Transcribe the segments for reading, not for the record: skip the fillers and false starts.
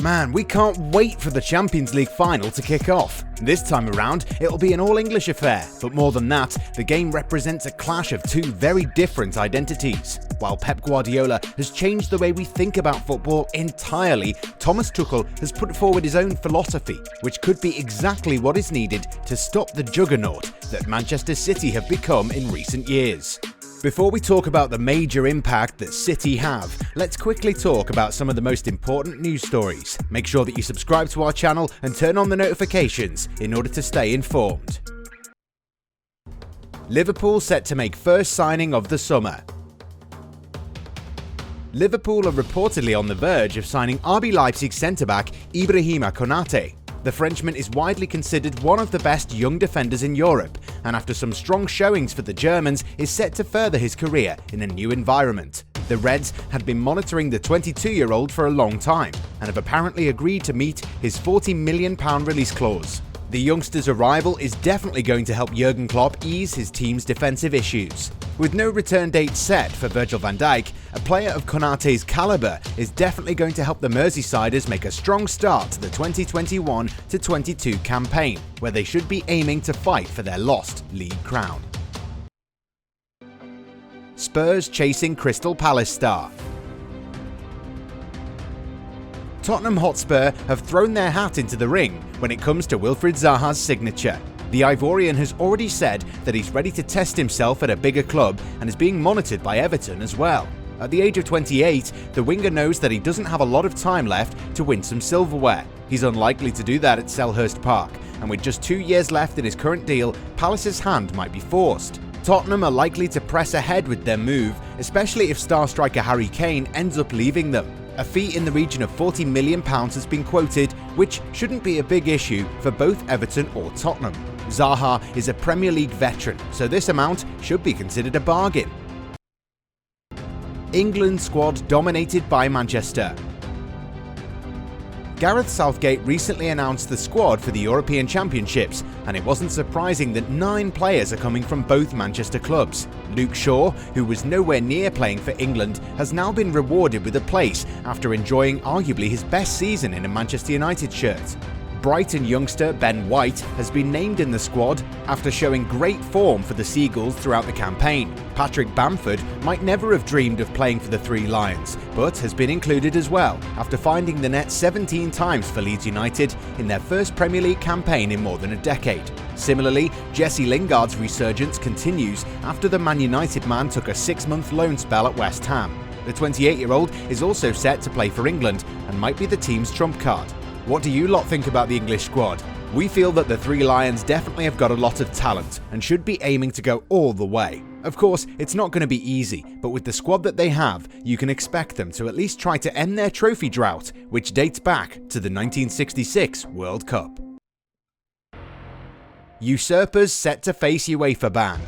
Man, we can't wait for the Champions League final to kick off. This time around, it'll be an all-English affair, but more than that, the game represents a clash of two very different identities. While Pep Guardiola has changed the way we think about football entirely, Thomas Tuchel has put forward his own philosophy, which could be exactly what is needed to stop the juggernaut that Manchester City have become in recent years. Before we talk about the major impact that City have, let's quickly talk about some of the most important news stories. Make sure that you subscribe to our channel and turn on the notifications in order to stay informed. Liverpool set to make first signing of the summer. Liverpool are reportedly on the verge of signing RB Leipzig centre-back Ibrahima Konate. The Frenchman is widely considered one of the best young defenders in Europe, and after some strong showings for the Germans, is set to further his career in a new environment. The Reds had been monitoring the 22-year-old for a long time, and have apparently agreed to meet his £40 million release clause. The youngster's arrival is definitely going to help Jurgen Klopp ease his team's defensive issues. With no return date set for Virgil van Dijk, a player of Konate's calibre is definitely going to help the Merseysiders make a strong start to the 2021-22 campaign, where they should be aiming to fight for their lost league crown. Spurs chasing Crystal Palace star. Tottenham Hotspur have thrown their hat into the ring when it comes to Wilfried Zaha's signature. The Ivorian has already said that he's ready to test himself at a bigger club and is being monitored by Everton as well. At the age of 28, the winger knows that he doesn't have a lot of time left to win some silverware. He's unlikely to do that at Selhurst Park, and with just 2 years left in his current deal, Palace's hand might be forced. Tottenham are likely to press ahead with their move, especially if star striker Harry Kane ends up leaving them. A fee in the region of £40 million has been quoted, which shouldn't be a big issue for both Everton or Tottenham. Zaha is a Premier League veteran, so this amount should be considered a bargain. England squad dominated by Manchester. Gareth Southgate recently announced the squad for the European Championships, and it wasn't surprising that 9 players are coming from both Manchester clubs. Luke Shaw, who was nowhere near playing for England, has now been rewarded with a place after enjoying arguably his best season in a Manchester United shirt. Brighton youngster Ben White has been named in the squad after showing great form for the Seagulls throughout the campaign. Patrick Bamford might never have dreamed of playing for the Three Lions, but has been included as well after finding the net 17 times for Leeds United in their first Premier League campaign in more than a decade. Similarly, Jesse Lingard's resurgence continues after the Man United man took a 6-month loan spell at West Ham. The 28-year-old is also set to play for England and might be the team's trump card. What do you lot think about the English squad? We feel that the Three Lions definitely have got a lot of talent and should be aiming to go all the way. Of course, it's not going to be easy, but with the squad that they have, you can expect them to at least try to end their trophy drought, which dates back to the 1966 World Cup. Usurpers set to face UEFA ban.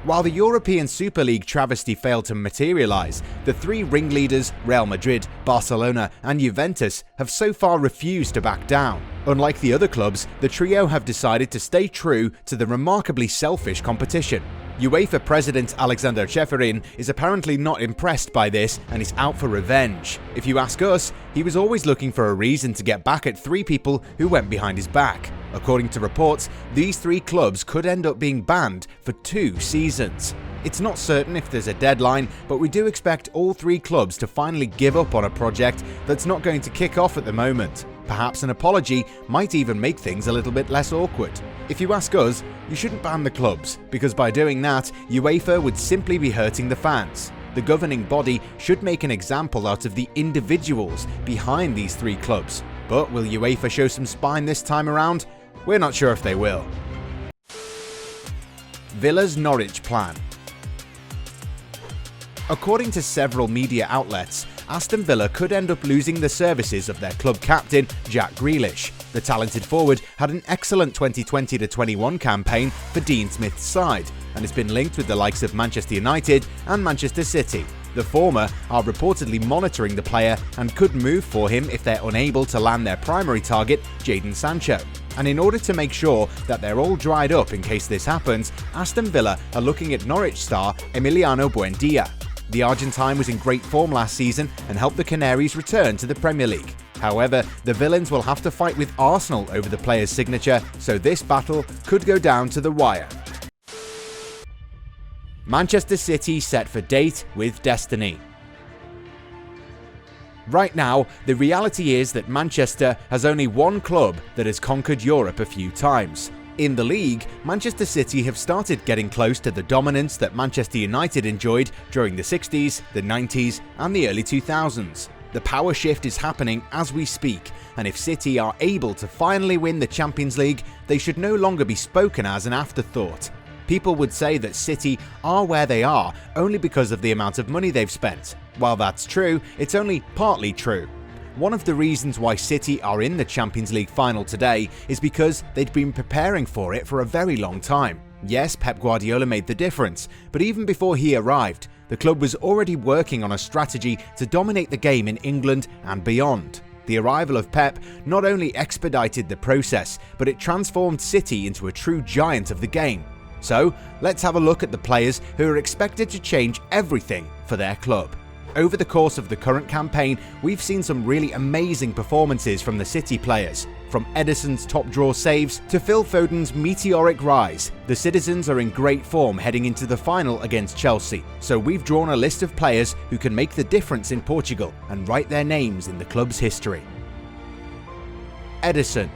While the European Super League travesty failed to materialise, the 3 ringleaders, Real Madrid, Barcelona and Juventus, have so far refused to back down. Unlike the other clubs, the trio have decided to stay true to the remarkably selfish competition. UEFA President Alexander Ceferin is apparently not impressed by this and is out for revenge. If you ask us, he was always looking for a reason to get back at 3 people who went behind his back. According to reports, these 3 clubs could end up being banned for 2 seasons. It's not certain if there's a deadline, but we do expect all 3 clubs to finally give up on a project that's not going to kick off at the moment. Perhaps an apology might even make things a little bit less awkward. If you ask us, you shouldn't ban the clubs, because by doing that, UEFA would simply be hurting the fans. The governing body should make an example out of the individuals behind these 3 clubs. But will UEFA show some spine this time around? We're not sure if they will. Villa's Norwich plan. According to several media outlets, Aston Villa could end up losing the services of their club captain, Jack Grealish. The talented forward had an excellent 2020-21 campaign for Dean Smith's side and has been linked with the likes of Manchester United and Manchester City. The former are reportedly monitoring the player and could move for him if they're unable to land their primary target, Jadon Sancho. And in order to make sure that they're all dried up in case this happens, Aston Villa are looking at Norwich star Emiliano Buendia. The Argentine was in great form last season and helped the Canaries return to the Premier League. However, the villains will have to fight with Arsenal over the player's signature, so this battle could go down to the wire. Manchester City set for date with destiny. Right now, the reality is that Manchester has only one club that has conquered Europe a few times. In the league, Manchester City have started getting close to the dominance that Manchester United enjoyed during the 60s, the 90s and the early 2000s. The power shift is happening as we speak, and if City are able to finally win the Champions League, they should no longer be spoken as an afterthought. People would say that City are where they are only because of the amount of money they've spent. While that's true, it's only partly true. One of the reasons why City are in the Champions League final today is because they'd been preparing for it for a very long time. Yes, Pep Guardiola made the difference, but even before he arrived, the club was already working on a strategy to dominate the game in England and beyond. The arrival of Pep not only expedited the process, but it transformed City into a true giant of the game. So, let's have a look at the players who are expected to change everything for their club. Over the course of the current campaign, we've seen some really amazing performances from the City players. From Ederson's top draw saves to Phil Foden's meteoric rise, the citizens are in great form heading into the final against Chelsea. So we've drawn a list of players who can make the difference in Portugal and write their names in the club's history. Ederson.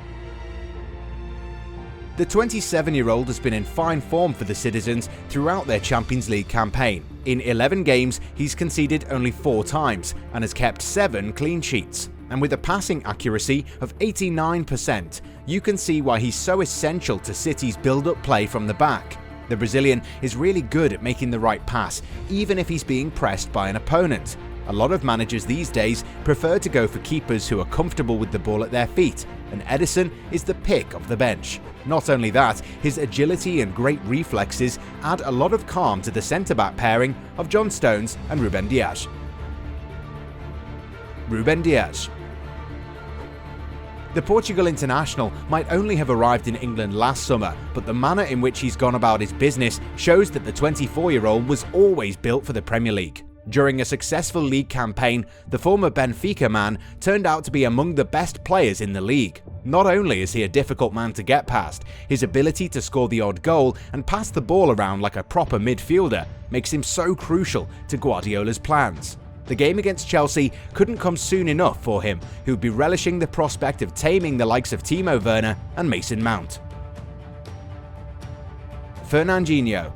The 27-year-old has been in fine form for the citizens throughout their Champions League campaign. In 11 games, he's conceded only 4 times and has kept 7 clean sheets. And with a passing accuracy of 89%, you can see why he's so essential to City's build-up play from the back. The Brazilian is really good at making the right pass, even if he's being pressed by an opponent. A lot of managers these days prefer to go for keepers who are comfortable with the ball at their feet, and Ederson is the pick of the bench. Not only that, his agility and great reflexes add a lot of calm to the centre-back pairing of John Stones and Ruben Dias. Ruben Dias. The Portugal international might only have arrived in England last summer, but the manner in which he's gone about his business shows that the 24-year-old was always built for the Premier League. During a successful league campaign, the former Benfica man turned out to be among the best players in the league. Not only is he a difficult man to get past, his ability to score the odd goal and pass the ball around like a proper midfielder makes him so crucial to Guardiola's plans. The game against Chelsea couldn't come soon enough for him, who'd be relishing the prospect of taming the likes of Timo Werner and Mason Mount. Fernandinho.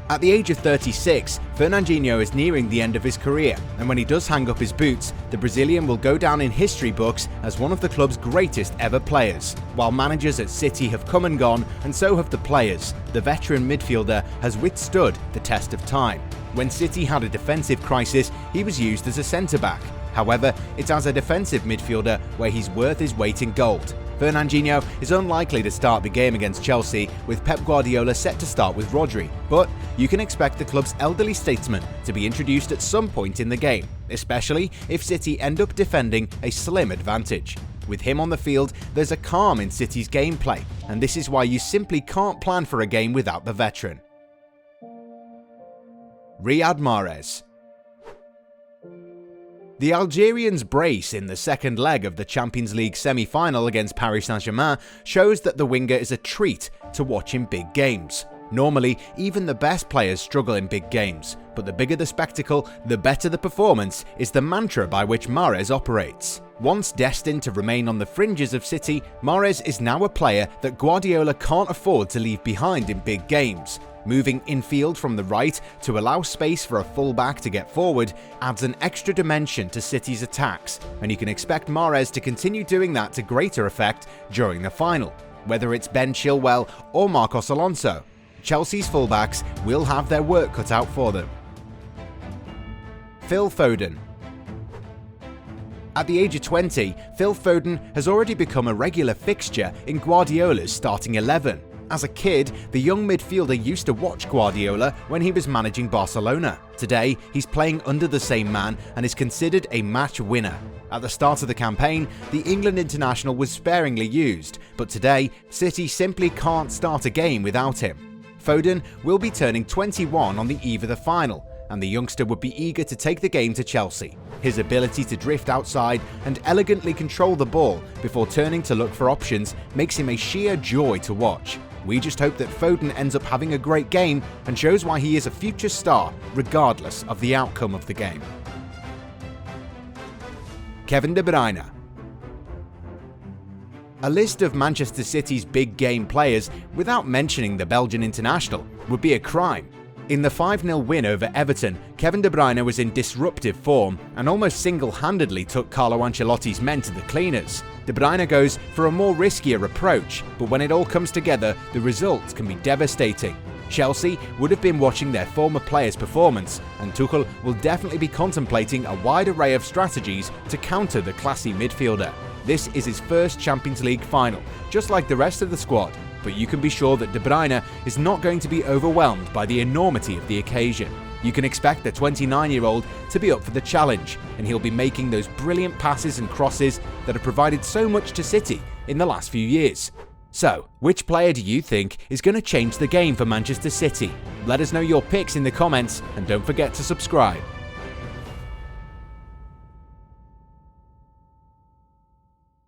At the age of 36, Fernandinho is nearing the end of his career, and when he does hang up his boots, the Brazilian will go down in history books as one of the club's greatest ever players. While managers at City have come and gone, and so have the players, the veteran midfielder has withstood the test of time. When City had a defensive crisis, he was used as a centre-back. However, it's as a defensive midfielder where he's worth his weight in gold. Fernandinho is unlikely to start the game against Chelsea, with Pep Guardiola set to start with Rodri, but you can expect the club's elderly statesman to be introduced at some point in the game, especially if City end up defending a slim advantage. With him on the field, there's a calm in City's gameplay, and this is why you simply can't plan for a game without the veteran. Riyad Mahrez. The Algerians' brace in the second leg of the Champions League semi-final against Paris Saint-Germain shows that the winger is a treat to watch in big games. Normally, even the best players struggle in big games, but the bigger the spectacle, the better the performance is the mantra by which Mahrez operates. Once destined to remain on the fringes of City, Mahrez is now a player that Guardiola can't afford to leave behind in big games. Moving infield from the right to allow space for a fullback to get forward adds an extra dimension to City's attacks, and you can expect Mahrez to continue doing that to greater effect during the final. Whether it's Ben Chilwell or Marcos Alonso, Chelsea's fullbacks will have their work cut out for them. Phil Foden. At the age of 20, Phil Foden has already become a regular fixture in Guardiola's starting 11. As a kid, the young midfielder used to watch Guardiola when he was managing Barcelona. Today, he's playing under the same man and is considered a match winner. At the start of the campaign, the England international was sparingly used, but today, City simply can't start a game without him. Foden will be turning 21 on the eve of the final, and the youngster would be eager to take the game to Chelsea. His ability to drift outside and elegantly control the ball before turning to look for options makes him a sheer joy to watch. We just hope that Foden ends up having a great game and shows why he is a future star, regardless of the outcome of the game. Kevin De Bruyne. A list of Manchester City's big game players without mentioning the Belgian international would be a crime. In the 5-0 win over Everton, Kevin De Bruyne was in disruptive form and almost single-handedly took Carlo Ancelotti's men to the cleaners. De Bruyne goes for a more riskier approach, but when it all comes together, the results can be devastating. Chelsea would have been watching their former players' performance, and Tuchel will definitely be contemplating a wide array of strategies to counter the classy midfielder. This is his first Champions League final, just like the rest of the squad, but you can be sure that De Bruyne is not going to be overwhelmed by the enormity of the occasion. You can expect the 29-year-old to be up for the challenge, and he'll be making those brilliant passes and crosses that have provided so much to City in the last few years. So, which player do you think is going to change the game for Manchester City? Let us know your picks in the comments, and don't forget to subscribe.